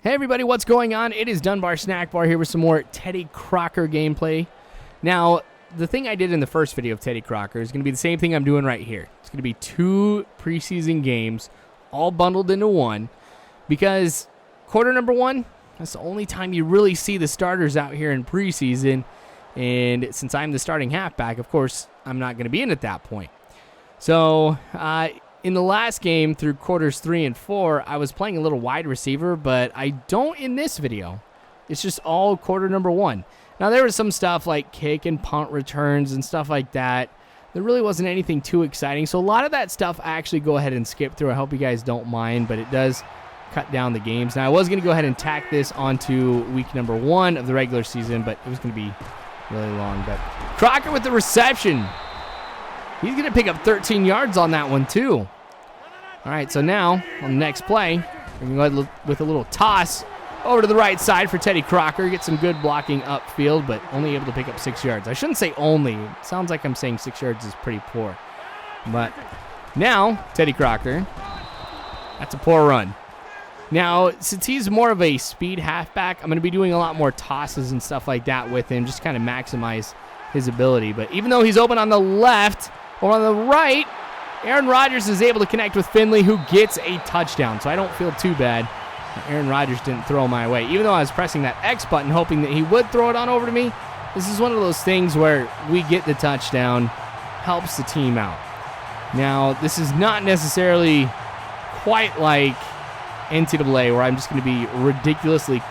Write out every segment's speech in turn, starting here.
Hey everybody, what's going on? It is Dunbar Snack Bar here with some more Teddy Crocker gameplay. Now, the thing I did in the first video of Teddy Crocker is going to be the same thing I'm doing right here. It's going to be 2 preseason games all bundled into one because quarter number 1, that's the only time you really see the starters out here in preseason. And since I'm the starting halfback, of course, I'm not going to be in at that point. So, in the last game through quarters 3 and 4, I was playing a little wide receiver, but I don't in this video. It's just all quarter number 1. Now, there was some stuff like kick and punt returns and stuff like that. There really wasn't anything too exciting. So a lot of that stuff I actually go ahead and skip through. I hope you guys don't mind, but it does cut down the games. Now, I was going to go ahead and tack this onto week number 1 of the regular season, but it was going to be really long. But Crocker with the reception. He's going to pick up 13 yards on that one, too. All right, so now, on the next play, we're going to go with a little toss over to the right side for Teddy Crocker. Get some good blocking upfield, but only able to pick up 6 yards. I shouldn't say only. It sounds like I'm saying 6 yards is pretty poor. But now, Teddy Crocker, that's a poor run. Now, since he's more of a speed halfback, I'm going to be doing a lot more tosses and stuff like that with him, just kind of maximize his ability. But even though he's open on the left, or on the right, Aaron Rodgers is able to connect with Finley, who gets a touchdown. So I don't feel too bad. Aaron Rodgers didn't throw my way. Even though I was pressing that X button, hoping that he would throw it on over to me, this is one of those things where we get the touchdown, helps the team out. Now, this is not necessarily quite like NCAA, where I'm just going to be ridiculously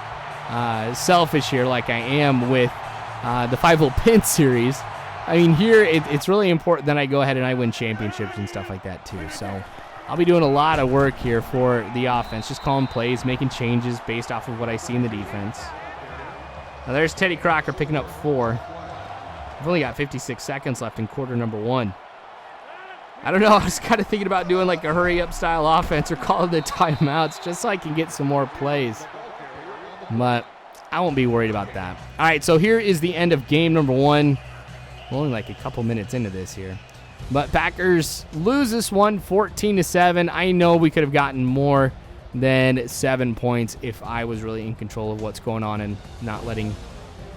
selfish here like I am with the 5-Hole Pin series. I mean, here, it's really important that I go ahead and I win championships and stuff like that, too. So I'll be doing a lot of work here for the offense, just calling plays, making changes based off of what I see in the defense. Now, there's Teddy Crocker picking up 4. I've only got 56 seconds left in quarter number 1. I don't know. I was kind of thinking about doing like a hurry-up style offense or calling the timeouts just so I can get some more plays. But I won't be worried about that. All right, so here is the end of game number 1. We're only like a couple minutes into this here. But Packers lose this one 14-7. I know we could have gotten more than 7 points if I was really in control of what's going on and not letting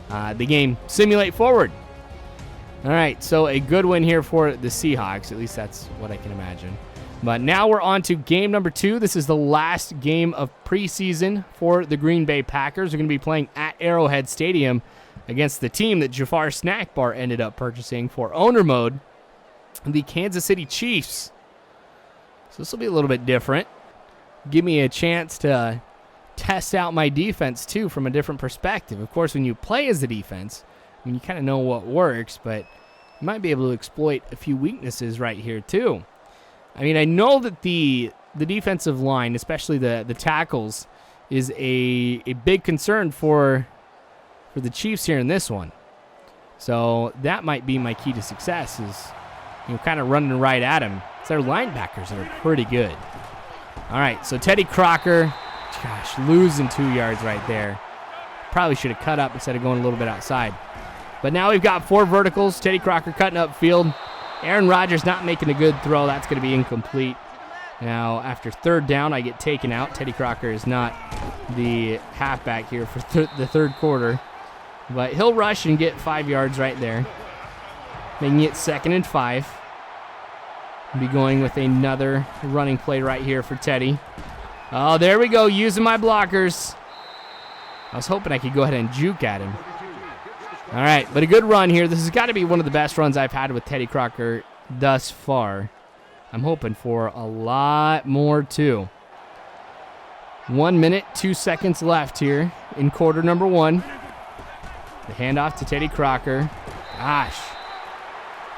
the game simulate forward. All right, so a good win here for the Seahawks. At least that's what I can imagine. But now we're on to game number 2. This is the last game of preseason for the Green Bay Packers. They're going to be playing at Arrowhead Stadium against the team that Jafar Snack Bar ended up purchasing for owner mode, the Kansas City Chiefs. So this will be a little bit different. Give me a chance to test out my defense, too, from a different perspective. Of course, when you play as the defense, I mean, you kind of know what works, but you might be able to exploit a few weaknesses right here, too. I mean, I know that the defensive line, especially the tackles, is a big concern for the Chiefs here in this one. So that might be my key to success, is kind of running right at him. It's their linebackers that are pretty good. All right, so Teddy Crocker, gosh, losing 2 yards right there. Probably should have cut up instead of going a little bit outside. But now we've got 4 verticals. Teddy Crocker cutting up field. Aaron Rodgers not making a good throw. That's going to be incomplete. Now, after third down, I get taken out. Teddy Crocker is not the halfback here for the third quarter. But he'll rush and get 5 yards right there, making it 2nd and 5. Be going with another running play right here for Teddy. Oh, there we go, using my blockers. I was hoping I could go ahead and juke at him. All right, but a good run here. This has got to be one of the best runs I've had with Teddy Crocker thus far. I'm hoping for a lot more, too. 1 minute, 2 seconds left here in quarter number 1. The handoff to Teddy Crocker. Gosh.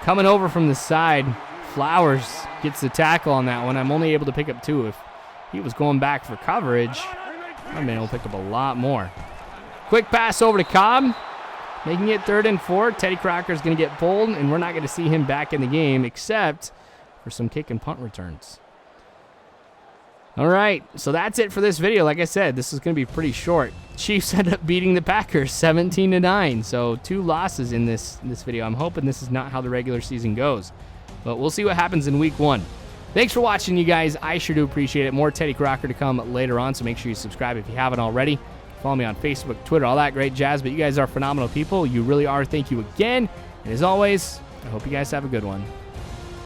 Coming over from the side. Flowers gets the tackle on that one. I'm only able to pick up 2. If he was going back for coverage, I've been able to pick up a lot more. Quick pass over to Cobb. Making it 3rd and 4. Teddy Crocker is going to get pulled, and we're not going to see him back in the game except for some kick and punt returns. All right, so that's it for this video. Like I said, this is going to be pretty short. Chiefs end up beating the Packers 17-9, so 2 losses in this video. I'm hoping this is not how the regular season goes, but we'll see what happens in week 1. Thanks for watching, you guys. I sure do appreciate it. More Teddy Crocker to come later on, so make sure you subscribe if you haven't already. Follow me on Facebook, Twitter, all that great jazz. But you guys are phenomenal people. You really are. Thank you again. And as always, I hope you guys have a good one.